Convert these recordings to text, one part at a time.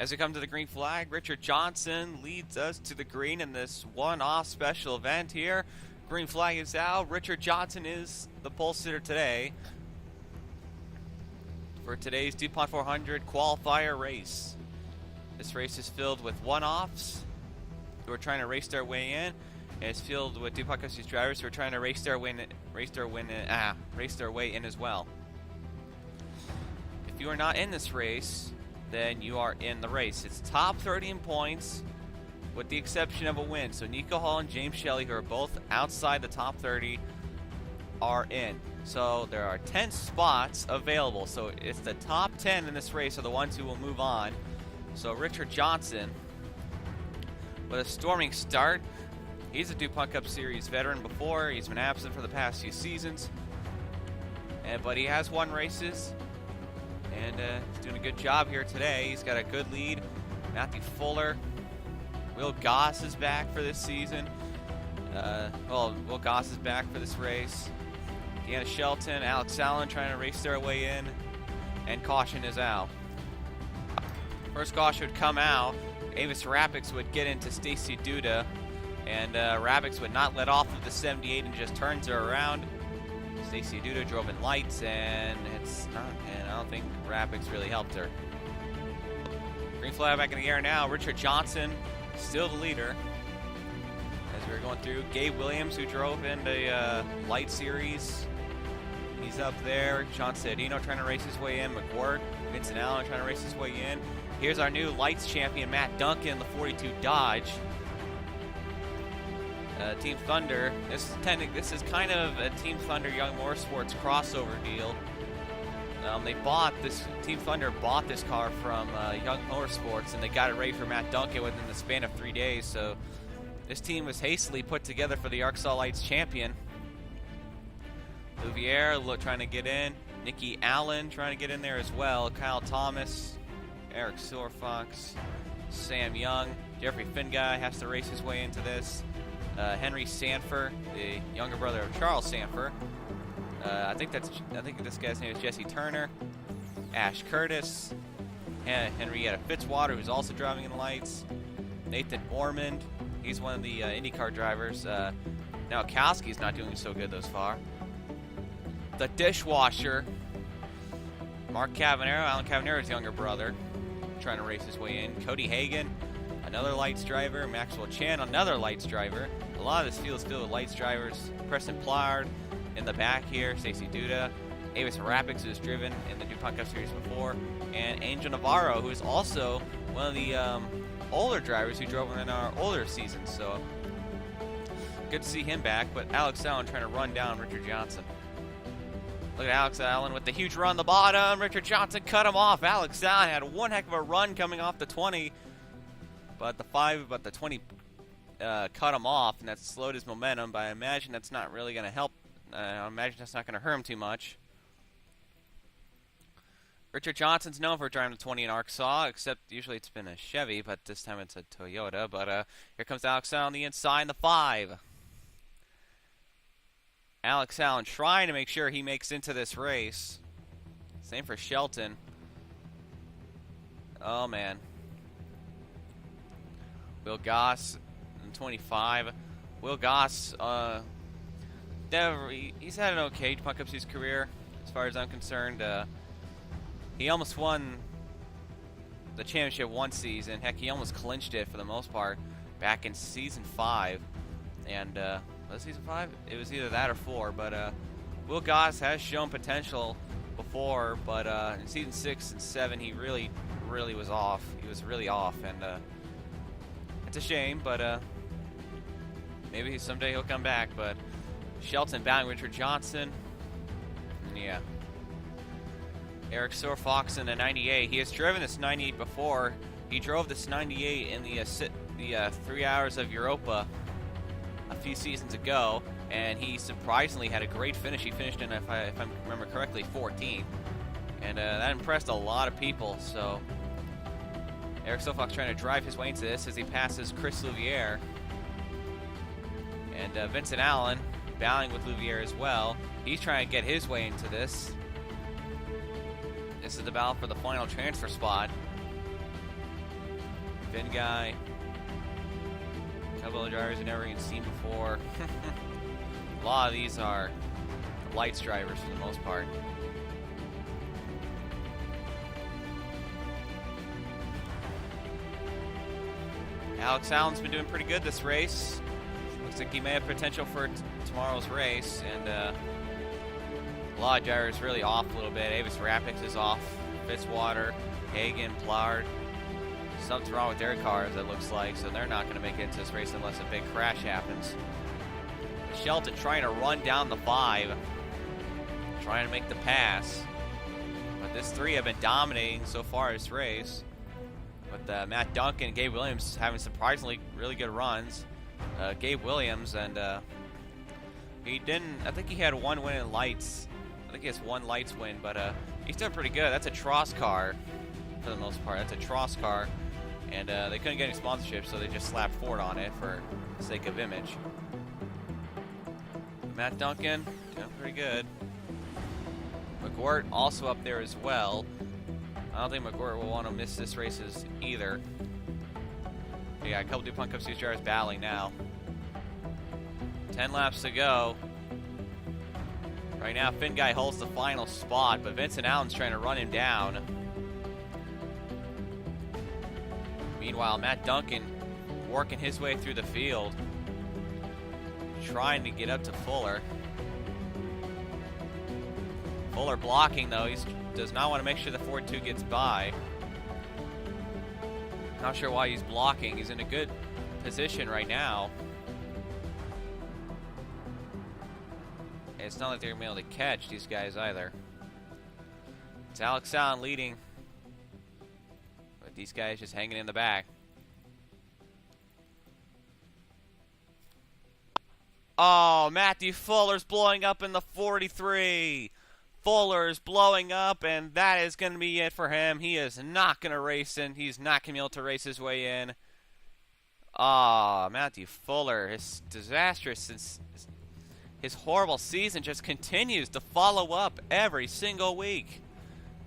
As we come to the green flag, Richard Johnson leads us to the green in this one-off special event here. Green flag is out. Richard Johnson is the pole sitter today for today's DuPont 400 qualifier race. This race is filled with one-offs who are trying to race their way in, and it's filled with DuPont Customs drivers who are trying to race their way in as well. If you are not in this race, then you are in the race. It's top 30 in points, with the exception of a win. So Nico Hall and James Shelley, who are both outside the top 30, are in. So there are 10 spots available. So it's the top 10 in this race are the ones who will move on. So Richard Johnson, with a storming start. He's a DuPont Cup Series veteran before. He's been absent for the past few seasons, but he has won races. And he's doing a good job here today. He's got a good lead. Matthew Fuller. Will Goss is back for this season. Will Goss is back for this race. Deanna Shelton, Alex Allen trying to race their way in. And caution is out. First caution would come out. Avis Rapix would get into Stacy Duda. And Rapix would not let off of the 78 and just turns her around. Stacy Duda drove in lights, and I don't think Rapix really helped her. Green flag back in the air now. Richard Johnson, still the leader. As we were going through, Gabe Williams, who drove in the light series, he's up there. Sean Sedino trying to race his way in. McWhirter, Vincent Allen trying to race his way in. Here's our new lights champion, Matt Duncan, the 42 Dodge. Team Thunder. This is kind of a Team Thunder Young Motorsports crossover deal. Team Thunder bought this car from Young Motorsports, and they got it ready for Matt Duncan within the span of 3 days. So this team was hastily put together for the ARCSOA Lights champion. Louvier trying to get in. Nikki Allen trying to get in there as well. Kyle Thomas, Eric Silverfox, Sam Young, Jeffrey Finguy has to race his way into this. Henry Sanford, the younger brother of Charles Sanford. I think this guy's name is Jesse Turner. Ash Curtis, Henrietta Fitzwater, who's also driving in the lights. Nathan Ormond, he's one of the IndyCar drivers. Now Kowski's not doing so good thus far. The dishwasher, Mark Cavanero, Alan Cavanero's younger brother, trying to race his way in. Cody Hagan, another lights driver. Maxwell Chan, another lights driver. A lot of this field is filled with lights drivers. Preston Plard in the back here. Stacy Duda. Avis Rapix, who has driven in the DuPont Cup Series before. And Angel Navarro, who is also one of the older drivers who drove in our older seasons. So good to see him back. But Alex Allen trying to run down Richard Johnson. Look at Alex Allen with the huge run on the bottom. Richard Johnson cut him off. Alex Allen had one heck of a run coming off the 20. But the 20 cut him off, and that slowed his momentum. But I imagine that's not really going to help. I imagine that's not going to hurt him too much. Richard Johnson's known for driving the 20 in ARCSOA, except usually it's been a Chevy, but this time it's a Toyota. But here comes Alex Allen on the inside in the 5. Alex Allen trying to make sure he makes into this race. Same for Shelton. Oh, man. Will Goss in 25. Will Goss, he's had an okay DuPont Cup Series career, as far as I'm concerned. He almost won the championship one season. Heck, he almost clinched it for the most part back in season 5. And, was it season 5? It was either that or 4. But Will Goss has shown potential before, but in season 6 and 7, he really was off. He was really off, and it's a shame, but maybe someday he'll come back. But Shelton battling Richard Johnson. Yeah. Eric Silverfox in the 98. He has driven this 98 before. He drove this 98 in the 3 Hours of Europa a few seasons ago, and he surprisingly had a great finish. He finished in, if I remember correctly, 14th, and that impressed a lot of people. So Eric Silverfox trying to drive his way into this as he passes Chris Louvier. And Vincent Allen battling with Louvier as well. He's trying to get his way into this. This is the battle for the final transfer spot. Finn guy. A couple of drivers I've never even seen before. A lot of these are lights drivers for the most part. Alex Allen's been doing pretty good this race. Looks like he may have potential for tomorrow's race, and a lot of drivers really off a little bit. Avis Rapix is off. Fitzwater, Hagen, Plard. Something's wrong with their cars, it looks like, so they're not going to make it into this race unless a big crash happens. Shelton trying to run down the 5, trying to make the pass. But this 3 have been dominating so far this race. With Matt Duncan and Gabe Williams having surprisingly really good runs. Gabe Williams, and he didn't, I think he had 1 win in lights. I think he has 1 lights win, but he's doing pretty good. That's a Tross car for the most part. That's a Tross car. And they couldn't get any sponsorship, so they just slapped Ford on it for the sake of image. Matt Duncan, doing pretty good. McGuirt also up there as well. I don't think McGuirt will want to miss this races either. We got a couple DuPont Cup Series drivers battling now. 10 laps to go. Right now, Finn guy holds the final spot, but Vincent Allen's trying to run him down. Meanwhile, Matt Duncan working his way through the field, trying to get up to Fuller. Fuller blocking, though. He does not want to make sure the Ford 2 gets by. Not sure why he's blocking. He's in a good position right now. It's not like they're going to be able to catch these guys either. It's Alex Allen leading, with these guys just hanging in the back. Oh, Matthew Fuller's blowing up in the 43. Fuller's blowing up, and that is going to be it for him. He is not going to race in. He's not going to be able to race his way in. Ah, Matthew Fuller, his disastrous, his horrible season just continues to follow up every single week.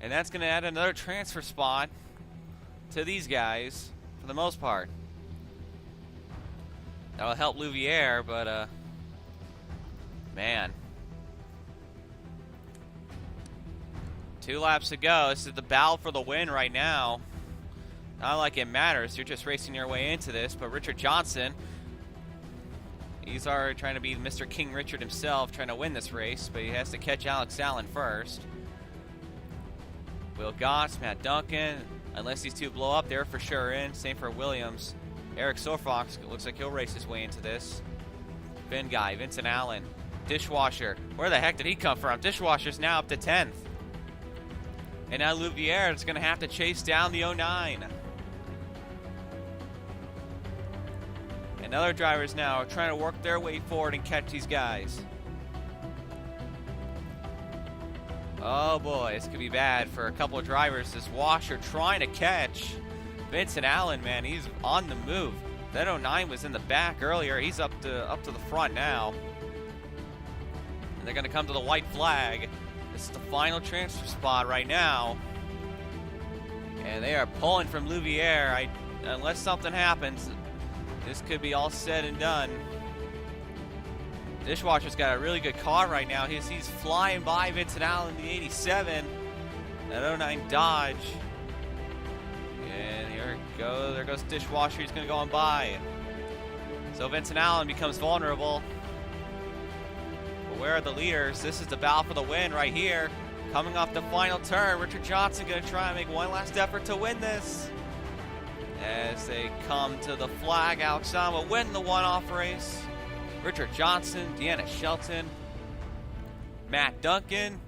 And that's going to add another transfer spot to these guys, for the most part. That will help Louvier, but, man. 2 laps to go. This is the battle for the win right now. Not like it matters. You're just racing your way into this. But Richard Johnson, he's already trying to be Mr. King Richard himself, trying to win this race. But he has to catch Alex Allen first. Will Gotts, Matt Duncan. Unless these 2 blow up, they're for sure in. Same for Williams. Eric Sorfox looks like he'll race his way into this. Finn guy, Vincent Allen. Dishwasher. Where the heck did he come from? Dishwasher's now up to 10th. And now Louvier is going to have to chase down the 09. And other drivers now are trying to work their way forward and catch these guys. Oh boy, this could be bad for a couple of drivers. This Washer trying to catch Vincent Allen, man. He's on the move. That 09 was in the back earlier. He's up to the front now. And they're going to come to the white flag. This is the final transfer spot right now. And they are pulling from Louvier. Unless something happens, this could be all said and done. Dishwasher's got a really good car right now. He's flying by Vincent Allen in the 87. That 09 Dodge. And here it goes. There goes Dishwasher. He's going to go on by. So Vincent Allen becomes vulnerable. But where are the leaders? This is the battle for the win right here. Coming off the final turn, Richard Johnson going to try and make one last effort to win this. As they come to the flag, Alex Allen will win the one-off race. Richard Johnson, Deanna Shelton, Matt Duncan,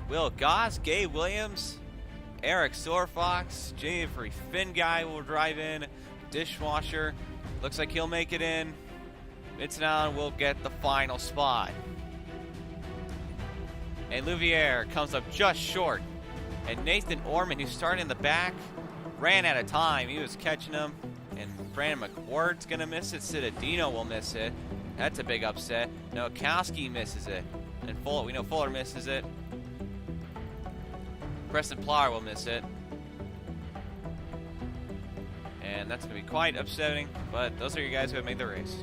Will Goss, Gabe Williams, Eric Sorfox, Jeffrey Finn guy will drive in. Dishwasher, looks like he'll make it in. Vincent Allen will get the final spot. And Louvier comes up just short. And Nathan Orman, who started in the back, ran out of time. He was catching him. And Brandon McWhort's going to miss it. Citadino will miss it. That's a big upset. Nowakowski misses it. And we know Fuller misses it. Preston Plar will miss it. And that's going to be quite upsetting, but those are your guys who have made the race.